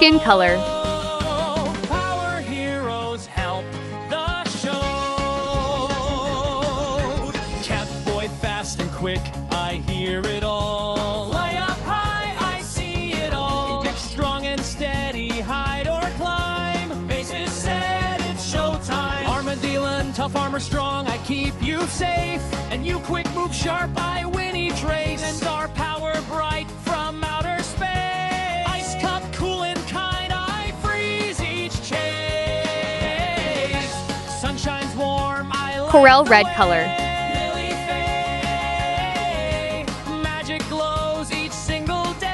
Skin color. Power heroes help the show. Catboy fast and quick, I hear it all. Way up high, I see it all. Get strong and steady, hide or climb. Faces set, it's showtime. Armadillo, tough armor strong, I keep you safe. And you quick move sharp, I win each race. And our power bright from outer space. Ice cup cool and kind, I freeze each chase. Sun shines warm, I light Corel the red way. color. Lily Faye, magic glows each single day.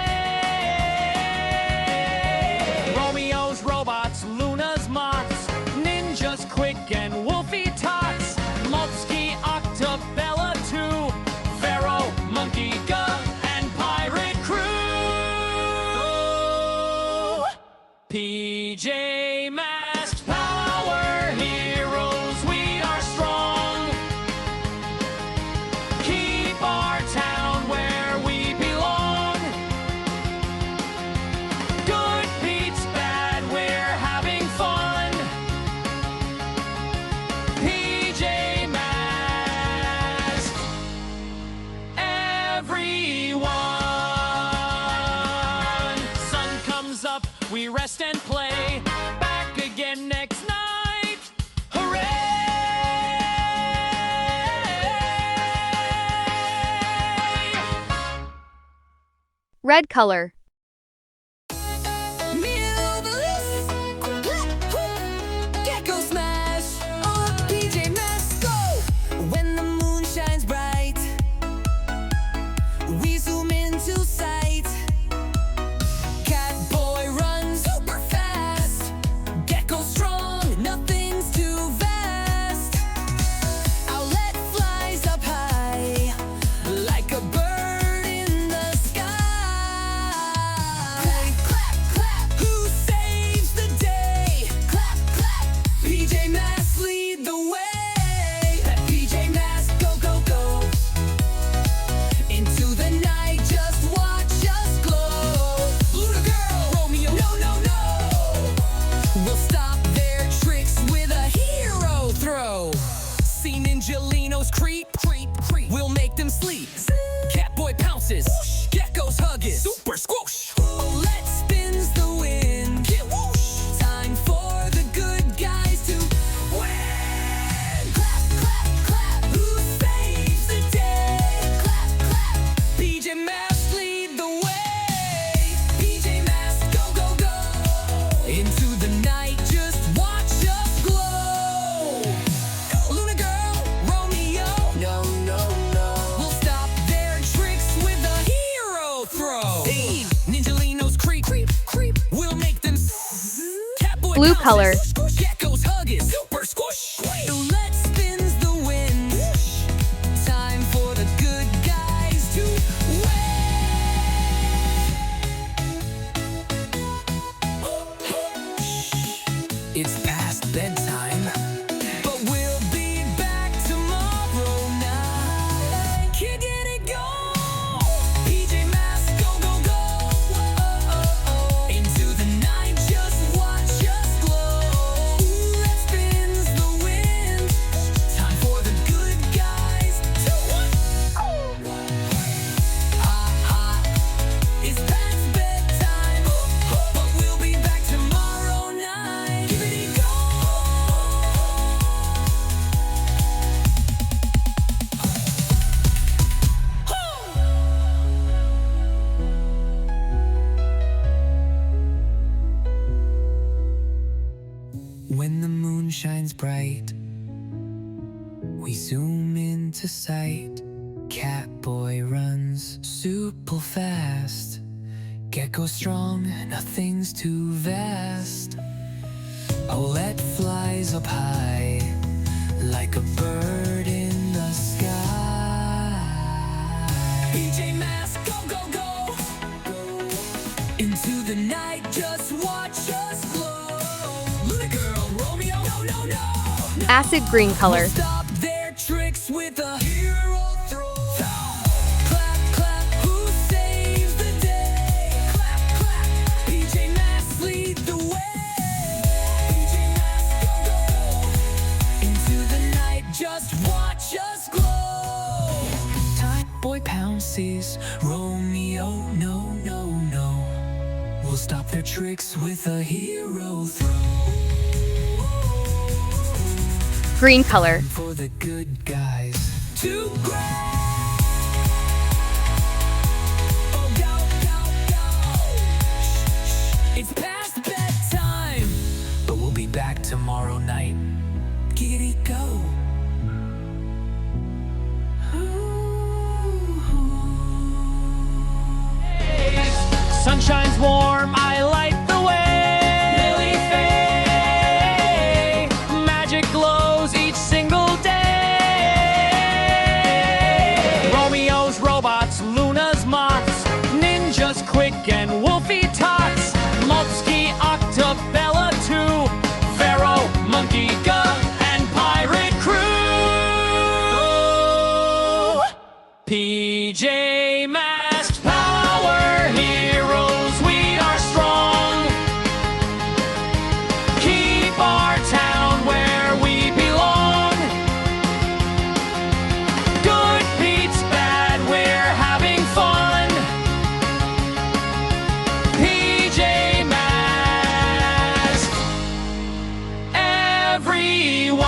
Romeo's robots, Luna's mots, ninjas quick and wolfy tots. Multsky, Octabella too, Pharaoh, Monkey, Gup, and Pirate Crew. PJ Masks, power heroes, we are strong. Keep our town where we belong. Good beats bad, we're having fun. PJ Masks, everyone. Sun comes up, we rest and play. Back again next night. Hooray! Red color. Gekko smash, oh PJ Masks go. When the moon shines bright, we zoom into sight. Catboy runs super fast. Gekko strong, nothing's too vast. Owlette flies up high, like a bird in the sky. Clap, clap, clap, who saves the day? Clap, clap, PJ Masks lead the way. PJ Masks go, go, go. Into the night, just watch us glow. Luna girl, Romeo, no, no, no. We'll stop their tricks with a hero throw. See Ninjalinos creep, creep, creep. We'll make them sleep. Catboy pounces, whoosh. Gekko's hug is super squoosh. Owlette spins the wind, get whoosh. Time for the good guys to win. Clap, clap, clap, who saves the day? Clap, clap, PJ Masks lead the way. PJ Masks go, go, go. Into the night, just watch us glow. Luna girl, Romeo, no, no, no. We'll stop their tricks with a hero throw. Hey, Ninjalinos creep, creep, creep. We'll make them Catboy Blue pounces, color. squish. Gekko's hug is super squish. Owlette spins the wind. Whoosh. Time for the good guys to win. It's past bedtime, but we'll be back tomorrow night. Can't get it going. PJ Masks go, go, go. Into the night, just watch us glow. Owlette spins the wind. Time for the good guys to win. It's past bedtime, but we'll be back tomorrow night. Give it a go. When the moon shines bright, we zoom into sight. Catboy runs super fast. Gekko strong, nothing's too vast. Owlette flies up high, like a bird in the sky. PJ Masks go, go, go. Into the night, just watch us glow. Luna girl, Romeo, no, no, no. Acid green color. We'll stop their tricks with a hero throw. Clap, clap, who saves the day? Clap, clap, PJ Masks lead sees Romeo, no, no, no. We'll stop their tricks with a hero throw. Green color. For the good guys to grab. Oh, go, go, go. It's past bedtime, but we'll be back tomorrow night. Giggity go. Sun shines warm, I light the way. Lily Faye, magic glows each single day. Romeo's robots, Luna's moths, ninjas quick and wolfy tots. Multsky, Octabella too, Pharaoh, Monkey Gov, and Pirate Crew. PJ Masked Power Heroes, we are strong. Keep our town where we belong. Good beats bad, we're having fun. PJ Masked, everyone.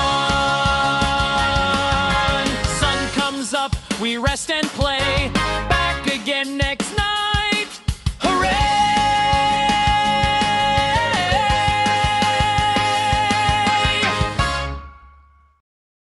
Sun comes up, we rest and play.